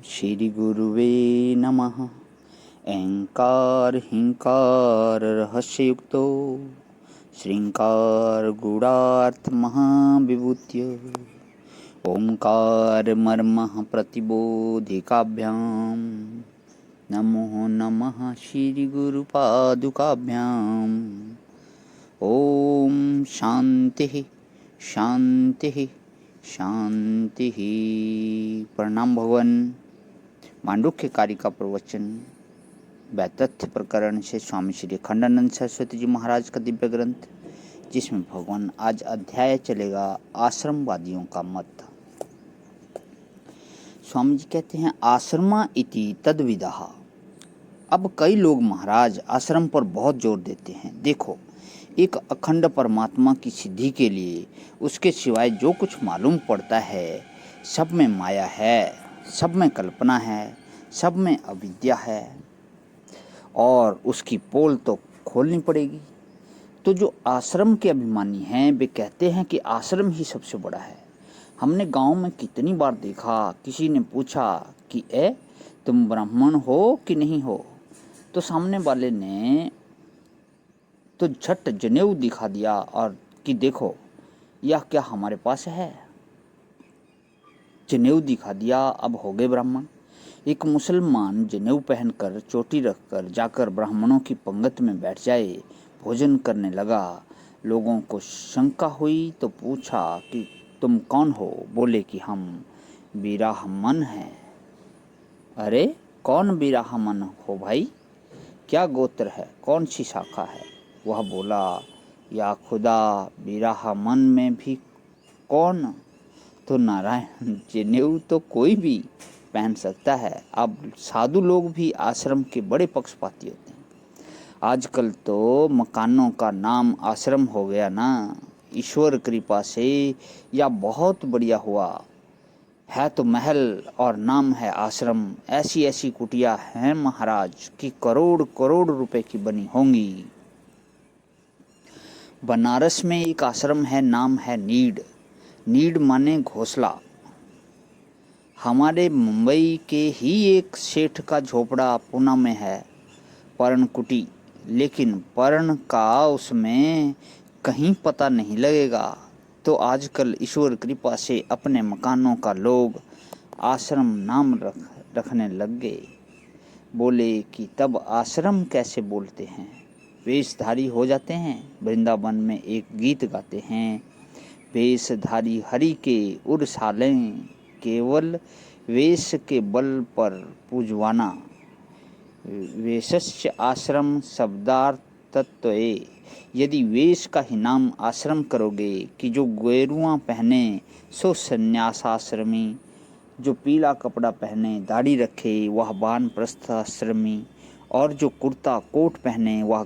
श्री गुरुवे नमः। ऐंकार हिंकार रहस्ययुक्तो श्रृंकार गूढ़ार्थ महाविभूत्य ओंकार मर्मः प्रतिबोधिकाभ्यां नमो नमः श्री गुरुपादुकाभ्याम्। ओम शांति शांति शांति। प्रणाम भगवान। मांडुक्य कारिका प्रवचन वैतथ्य प्रकरण से स्वामी श्री अखंडानंद सरस्वती जी महाराज का दिव्य ग्रंथ, जिसमें भगवान आज अध्याय चलेगा आश्रमवादियों का मत। स्वामी जी कहते हैं आश्रमा इति तद्विदः। अब कई लोग महाराज आश्रम पर बहुत जोर देते हैं। देखो, एक अखंड परमात्मा की सिद्धि के लिए उसके सिवाय जो कुछ मालूम पड़ता है सब में माया है, सब में कल्पना है, सब में अविद्या है और उसकी पोल तो खोलनी पड़ेगी। तो जो आश्रम के अभिमानी हैं वे कहते हैं कि आश्रम ही सबसे बड़ा है। हमने गांव में कितनी बार देखा, किसी ने पूछा कि तुम ब्राह्मण हो कि नहीं हो, तो सामने वाले ने तो झट जनेऊ दिखा दिया और कि देखो यह क्या हमारे पास है। जनेऊ दिखा दिया, अब हो गए ब्राह्मण। एक मुसलमान जनेऊ पहनकर चोटी रखकर जाकर ब्राह्मणों की पंगत में बैठ जाए, भोजन करने लगा। लोगों को शंका हुई तो पूछा कि तुम कौन हो? बोले कि हम बिराहमन हैं। अरे कौन बिराहमन हो भाई? क्या गोत्र है? कौन सी शाखा है? वह बोला, या खुदा बिराहमन में भी कौन? तो नारायण, जनेऊ तो कोई भी पहन सकता है। अब साधु लोग भी आश्रम के बड़े पक्षपाती होते हैं। आजकल तो मकानों का नाम आश्रम हो गया ना। ईश्वर कृपा से या बहुत बढ़िया हुआ है तो महल और नाम है आश्रम। ऐसी ऐसी कुटिया हैं महाराज कि करोड़ करोड़ रुपए की बनी होंगी। बनारस में एक आश्रम है, नाम है नीड। नीड माने घोंसला। हमारे मुंबई के ही एक सेठ का झोपड़ा पूना में है, पर्ण कुटी, लेकिन पर्ण का उसमें कहीं पता नहीं लगेगा। तो आजकल ईश्वर कृपा से अपने मकानों का लोग आश्रम नाम रखने लग गए। बोले कि तब आश्रम कैसे बोलते हैं? वेशधारी हो जाते हैं। वृंदावन में एक गीत गाते हैं, वेशधारी हरि के उर सालें, केवल वेश के बल पर पूजवाना। वेशस्य आश्रम शब्दार्थ तत्वे। यदि वेश का ही नाम आश्रम करोगे कि जो गेरुआ पहने सो संन्यासाश्रमी, जो पीला कपड़ा पहने दाढ़ी रखे वह वानप्रस्थ आश्रमी, और जो कुर्ता कोट पहने वह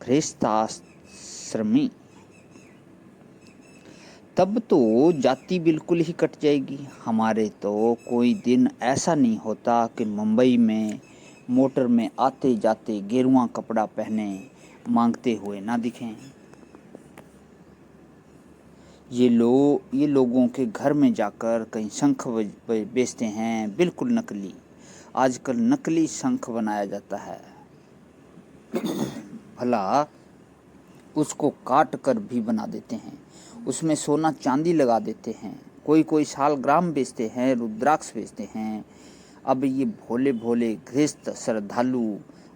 गृहस्थाश्रमी। तब तो जाति बिल्कुल ही कट जाएगी। हमारे तो कोई दिन ऐसा नहीं होता कि मुंबई में मोटर में आते जाते गेरुआ कपड़ा पहने मांगते हुए ना दिखें। ये लोगों के घर में जाकर कहीं शंख बेचते हैं, बिल्कुल नकली। आजकल नकली शंख बनाया जाता है। भला उसको काट कर भी बना देते हैं, उसमें सोना चांदी लगा देते हैं। कोई कोई शालग्राम बेचते हैं, रुद्राक्ष बेचते हैं। अब ये भोले भोले गृहस्थ श्रद्धालु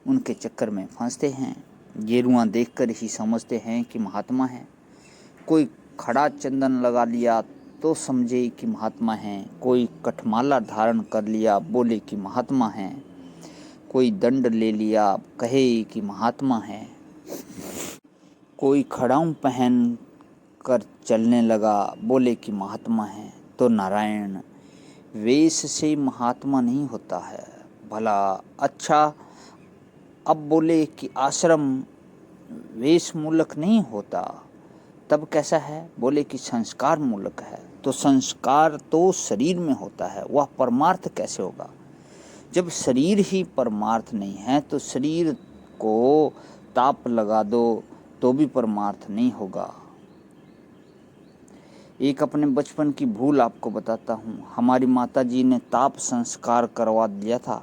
उनके चक्कर में फंसते हैं। गेरुआ देखकर ही समझते हैं कि महात्मा है। कोई खड़ा चंदन लगा लिया तो समझे कि महात्मा हैं। कोई कठमाला धारण कर लिया, बोले कि महात्मा हैं। कोई दंड ले लिया, कहे कि महात्मा है। कोई खड़ाऊं पहन कर चलने लगा, बोले कि महात्मा है। तो नारायण, वेश से महात्मा नहीं होता है। भला अच्छा, अब बोले कि आश्रम वेश मूलक नहीं होता, तब कैसा है? बोले कि संस्कार मूलक है। तो संस्कार तो शरीर में होता है, वह परमार्थ कैसे होगा? जब शरीर ही परमार्थ नहीं है तो शरीर को ताप लगा दो तो भी परमार्थ नहीं होगा। एक अपने बचपन की भूल आपको बताता हूँ। हमारी माताजी ने ताप संस्कार करवा दिया था।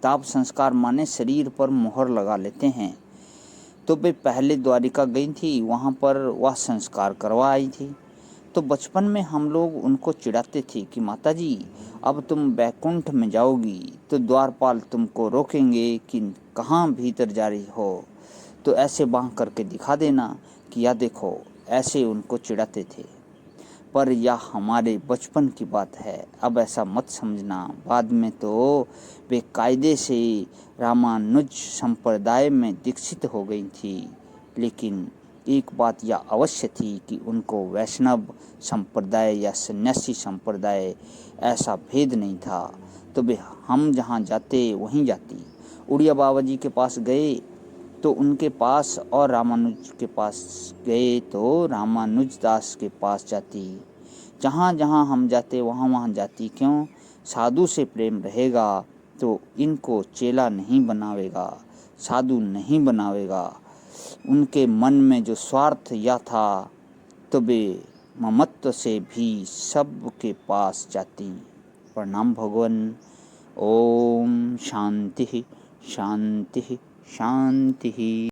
ताप संस्कार माने शरीर पर मोहर लगा लेते हैं। तो वे पहले द्वारिका गई थी, वहाँ पर वह संस्कार करवा आई थी। तो बचपन में हम लोग उनको चिढ़ाते थे कि माताजी अब तुम बैकुंठ में जाओगी तो द्वारपाल तुमको रोकेंगे कि कहाँ भीतर जा रही हो, तो ऐसे बाँह करके दिखा देना कि या देखो, ऐसे उनको चिढ़ाते थे। पर यह हमारे बचपन की बात है, अब ऐसा मत समझना। बाद में तो वे कायदे से रामानुज संप्रदाय में दीक्षित हो गई थी, लेकिन एक बात यह अवश्य थी कि उनको वैष्णव संप्रदाय या सन्यासी संप्रदाय ऐसा भेद नहीं था। तो वे हम जहाँ जाते वहीं जाती। उड़िया बाबा जी के पास गए तो उनके पास, और रामानुज के पास गए तो रामानुज दास के पास जाती। जहाँ जहाँ हम जाते वहाँ वहाँ जाती। क्यों? साधु से प्रेम रहेगा तो इनको चेला नहीं बनावेगा, साधु नहीं बनावेगा। उनके मन में जो स्वार्थ या था तो वे ममत्व से भी सबके पास जाती। प्रणाम भगवान। ओम शांति शांति शांति।